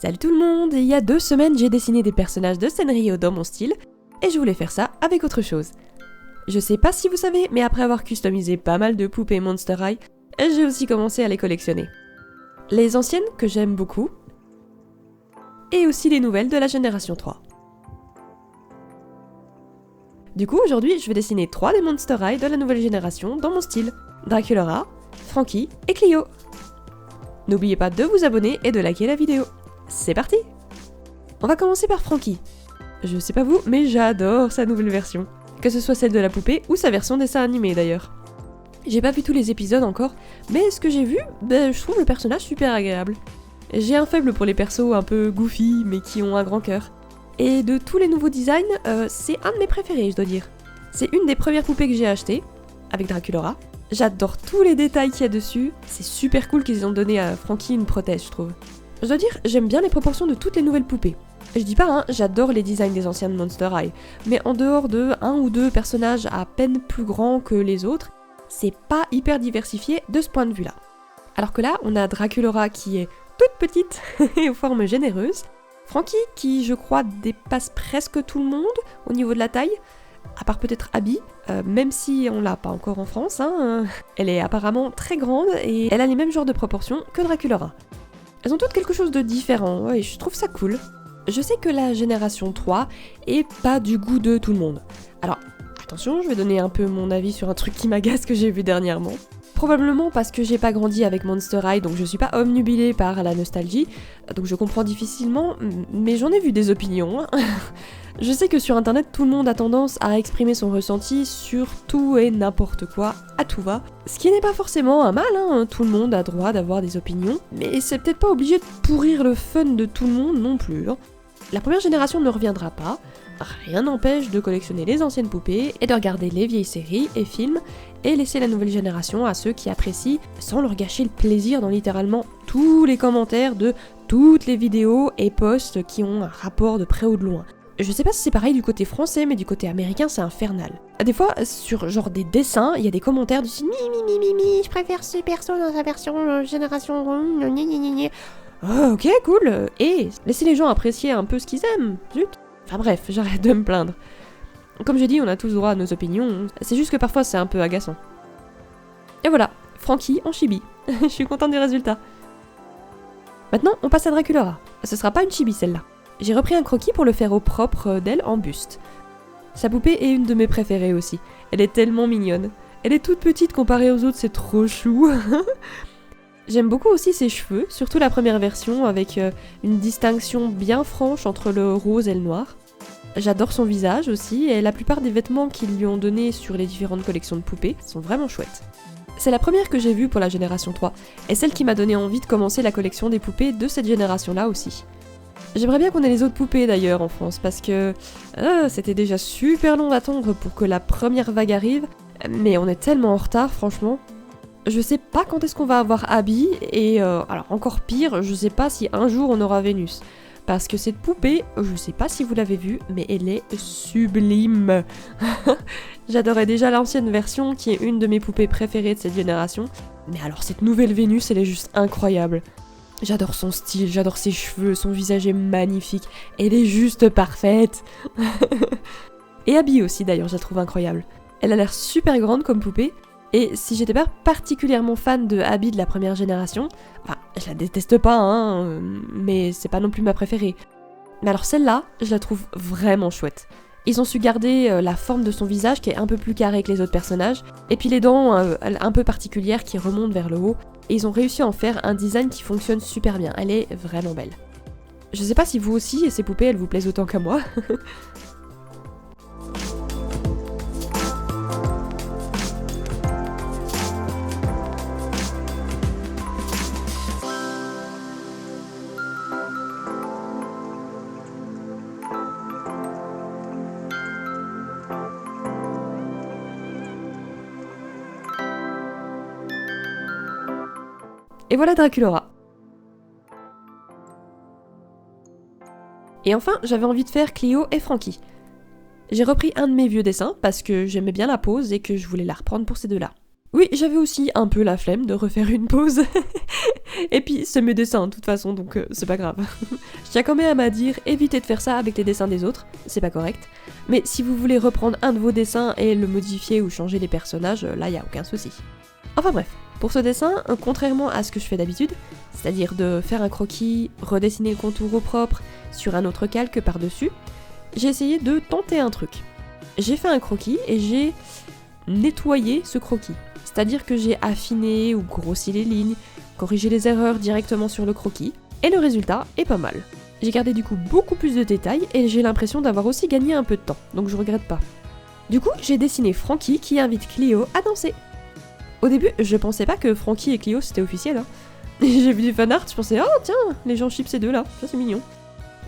Salut tout le monde, il y a 2 semaines j'ai dessiné des personnages de Sanrio dans mon style, et je voulais faire ça avec autre chose. Je sais pas si vous savez, mais après avoir customisé pas mal de poupées Monster High, j'ai aussi commencé à les collectionner. Les anciennes que j'aime beaucoup, et aussi les nouvelles de la génération 3. Du coup aujourd'hui je vais dessiner 3 des Monster High de la nouvelle génération dans mon style, Draculaura, Frankie et Clio. N'oubliez pas de vous abonner et de liker la vidéo. C'est parti! On va commencer par Frankie. Je sais pas vous, mais j'adore sa nouvelle version. Que ce soit celle de la poupée ou sa version dessin animé d'ailleurs. J'ai pas vu tous les épisodes encore, mais ce que j'ai vu, je trouve le personnage super agréable. J'ai un faible pour les persos un peu goofy, mais qui ont un grand cœur. Et de tous les nouveaux designs, c'est un de mes préférés, je dois dire. C'est une des premières poupées que j'ai achetées, avec Draculaura. J'adore tous les détails qu'il y a dessus, c'est super cool qu'ils ont donné à Frankie une prothèse, je trouve. Je dois dire, j'aime bien les proportions de toutes les nouvelles poupées. Je dis pas, hein, j'adore les designs des anciennes Monster High, mais en dehors de 1 ou 2 personnages à peine plus grands que les autres, c'est pas hyper diversifié de ce point de vue-là. Alors que là, on a Draculaura qui est toute petite et aux formes généreuses, Frankie qui, je crois, dépasse presque tout le monde au niveau de la taille, à part peut-être Abby, même si on l'a pas encore en France, hein, elle est apparemment très grande et elle a les mêmes genres de proportions que Draculaura. Elles ont toutes quelque chose de différent, et je trouve ça cool. Je sais que la génération 3 est pas du goût de tout le monde. Alors, attention, je vais donner un peu mon avis sur un truc qui m'agace que j'ai vu dernièrement. Probablement parce que j'ai pas grandi avec Monster High, donc je suis pas omnubilée par la nostalgie, donc je comprends difficilement, mais j'en ai vu des opinions. Je sais que sur internet, tout le monde a tendance à exprimer son ressenti sur tout et n'importe quoi, à tout va. Ce qui n'est pas forcément un mal, hein, tout le monde a droit d'avoir des opinions, mais c'est peut-être pas obligé de pourrir le fun de tout le monde non plus. Hein. La première génération ne reviendra pas, rien n'empêche de collectionner les anciennes poupées et de regarder les vieilles séries et films, et laisser la nouvelle génération à ceux qui apprécient, sans leur gâcher le plaisir dans littéralement tous les commentaires de toutes les vidéos et posts qui ont un rapport de près ou de loin. Je sais pas si c'est pareil du côté français, mais du côté américain, c'est infernal. Des fois, sur genre des dessins, il y a des commentaires du style je préfère ce perso dans sa version génération. Oh, ok, cool. Et laissez les gens apprécier un peu ce qu'ils aiment. Zut. Enfin bref, j'arrête de me plaindre. Comme je dis, on a tous droit à nos opinions. C'est juste que parfois, c'est un peu agaçant. Et voilà, Frankie en chibi. Je suis contente du résultat. Maintenant, on passe à Draculaura. Ce sera pas une chibi celle-là. J'ai repris un croquis pour le faire au propre d'elle en buste. Sa poupée est une de mes préférées aussi. Elle est tellement mignonne. Elle est toute petite comparée aux autres, c'est trop chou. J'aime beaucoup aussi ses cheveux, surtout la première version avec une distinction bien franche entre le rose et le noir. J'adore son visage aussi et la plupart des vêtements qu'ils lui ont donnés sur les différentes collections de poupées sont vraiment chouettes. C'est la première que j'ai vue pour la génération 3 et celle qui m'a donné envie de commencer la collection des poupées de cette génération-là aussi. J'aimerais bien qu'on ait les autres poupées d'ailleurs en France parce que c'était déjà super long d'attendre pour que la première vague arrive, mais on est tellement en retard franchement. Je sais pas quand est-ce qu'on va avoir Abby et alors encore pire, je sais pas si un jour on aura Vénus. Parce que cette poupée, je sais pas si vous l'avez vue, mais elle est sublime. J'adorais déjà l'ancienne version qui est une de mes poupées préférées de cette génération, mais alors cette nouvelle Vénus elle est juste incroyable. J'adore son style, j'adore ses cheveux, son visage est magnifique, elle est juste parfaite. Et Abby aussi d'ailleurs, je la trouve incroyable. Elle a l'air super grande comme poupée, et si j'étais pas particulièrement fan de Abby de la première génération, enfin je la déteste pas, hein, mais c'est pas non plus ma préférée. Mais alors celle-là, je la trouve vraiment chouette. Ils ont su garder la forme de son visage qui est un peu plus carré que les autres personnages, et puis les dents un peu particulières qui remontent vers le haut, et ils ont réussi à en faire un design qui fonctionne super bien, elle est vraiment belle. Je sais pas si vous aussi, ces poupées, elles vous plaisent autant qu'à moi. Et voilà Draculaura. Et enfin, j'avais envie de faire Clio et Frankie. J'ai repris un de mes vieux dessins parce que j'aimais bien la pose et que je voulais la reprendre pour ces deux-là. Oui, j'avais aussi un peu la flemme de refaire une pause. Et puis, c'est mes dessins de toute façon, donc c'est pas grave. Je tiens quand même à dire, évitez de faire ça avec les dessins des autres, c'est pas correct. Mais si vous voulez reprendre un de vos dessins et le modifier ou changer les personnages, là y a aucun souci. Enfin bref, pour ce dessin, contrairement à ce que je fais d'habitude, c'est-à-dire de faire un croquis, redessiner le contour au propre sur un autre calque par-dessus, j'ai essayé de tenter un truc. J'ai fait un croquis et j'ai nettoyé ce croquis. C'est-à-dire que j'ai affiné ou grossi les lignes, corrigé les erreurs directement sur le croquis, et le résultat est pas mal. J'ai gardé du coup beaucoup plus de détails et j'ai l'impression d'avoir aussi gagné un peu de temps, donc je regrette pas. Du coup, j'ai dessiné Frankie qui invite Clio à danser. Au début, je pensais pas que Frankie et Clio c'était officiel, hein. J'ai vu du fanart, je pensais, oh tiens, les gens chipent ces deux là, ça c'est mignon.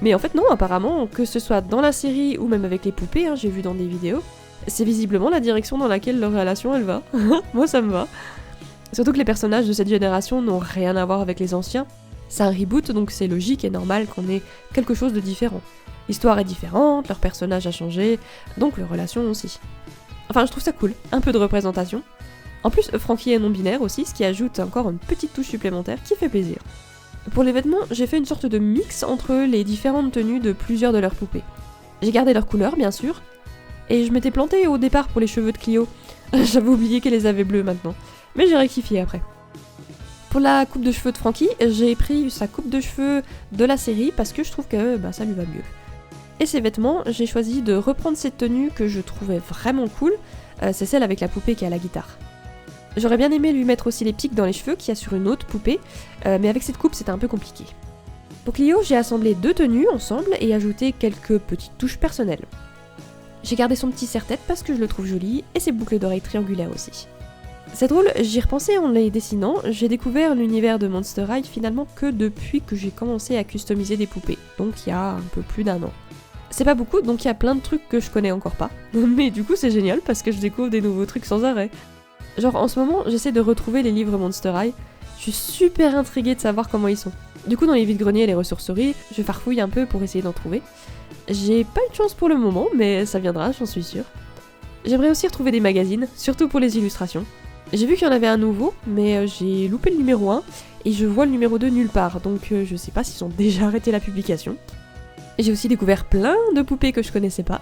Mais en fait non, apparemment, que ce soit dans la série ou même avec les poupées, hein, j'ai vu dans des vidéos, c'est visiblement la direction dans laquelle leur relation elle va. Moi ça me va. Surtout que les personnages de cette génération n'ont rien à voir avec les anciens. C'est un reboot donc c'est logique et normal qu'on ait quelque chose de différent. L'histoire est différente, leur personnage a changé, donc leur relation aussi. Enfin je trouve ça cool, un peu de représentation. En plus Frankie est non-binaire aussi, ce qui ajoute encore une petite touche supplémentaire qui fait plaisir. Pour les vêtements, j'ai fait une sorte de mix entre les différentes tenues de plusieurs de leurs poupées. J'ai gardé leurs couleurs bien sûr, et je m'étais plantée au départ pour les cheveux de Clio. J'avais oublié qu'elle les avait bleus maintenant. Mais j'ai rectifié après. Pour la coupe de cheveux de Frankie, j'ai pris sa coupe de cheveux de la série parce que je trouve que ça lui va mieux. Et ses vêtements, j'ai choisi de reprendre cette tenue que je trouvais vraiment cool. C'est celle avec la poupée qui a la guitare. J'aurais bien aimé lui mettre aussi les pics dans les cheveux qu'il y a sur une autre poupée, mais avec cette coupe c'était un peu compliqué. Pour Clio, j'ai assemblé deux tenues ensemble et ajouté quelques petites touches personnelles. J'ai gardé son petit serre-tête parce que je le trouve joli, et ses boucles d'oreilles triangulaires aussi. C'est drôle, j'y repensais en les dessinant, j'ai découvert l'univers de Monster High finalement que depuis que j'ai commencé à customiser des poupées, donc il y a un peu plus d'1 an. C'est pas beaucoup, donc il y a plein de trucs que je connais encore pas, mais du coup c'est génial parce que je découvre des nouveaux trucs sans arrêt. Genre en ce moment, j'essaie de retrouver les livres Monster High, je suis super intriguée de savoir comment ils sont. Du coup dans les vides-greniers et les ressourceries, je farfouille un peu pour essayer d'en trouver. J'ai pas eu de chance pour le moment, mais ça viendra, j'en suis sûre. J'aimerais aussi retrouver des magazines, surtout pour les illustrations. J'ai vu qu'il y en avait un nouveau, mais j'ai loupé le numéro 1, et je vois le numéro 2 nulle part, donc je sais pas s'ils ont déjà arrêté la publication. J'ai aussi découvert plein de poupées que je connaissais pas,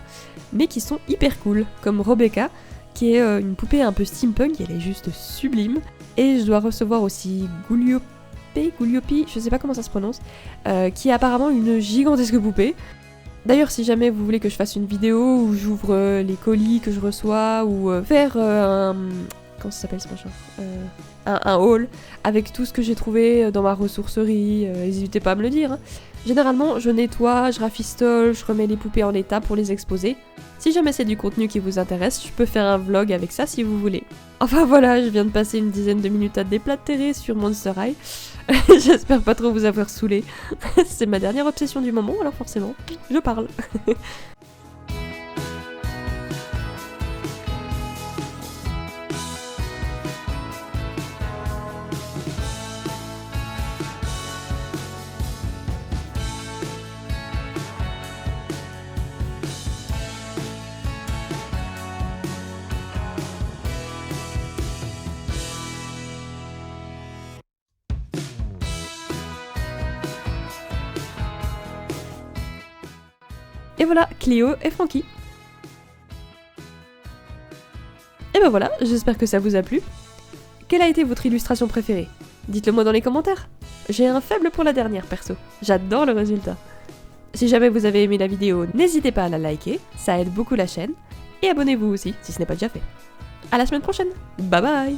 mais qui sont hyper cool, comme Rebecca, qui est une poupée un peu steampunk, elle est juste sublime. Et je dois recevoir aussi Gugliopi, je sais pas comment ça se prononce, qui est apparemment une gigantesque poupée. D'ailleurs, si jamais vous voulez que je fasse une vidéo où j'ouvre les colis que je reçois, ou faire un... Comment ça s'appelle ce machin un haul avec tout ce que j'ai trouvé dans ma ressourcerie, n'hésitez pas à me le dire. Hein. Généralement, je nettoie, je rafistole, je remets les poupées en état pour les exposer. Si jamais c'est du contenu qui vous intéresse, je peux faire un vlog avec ça si vous voulez. Enfin voilà, je viens de passer une dizaine de minutes à déblatérer sur Monster High. J'espère pas trop vous avoir saoulé. C'est ma dernière obsession du moment, alors forcément, je parle. Et voilà, Clio et Frankie. Et ben voilà, j'espère que ça vous a plu. Quelle a été votre illustration préférée? Dites-le moi dans les commentaires. J'ai un faible pour la dernière perso, j'adore le résultat. Si jamais vous avez aimé la vidéo, n'hésitez pas à la liker, ça aide beaucoup la chaîne. Et abonnez-vous aussi si ce n'est pas déjà fait. À la semaine prochaine, bye bye.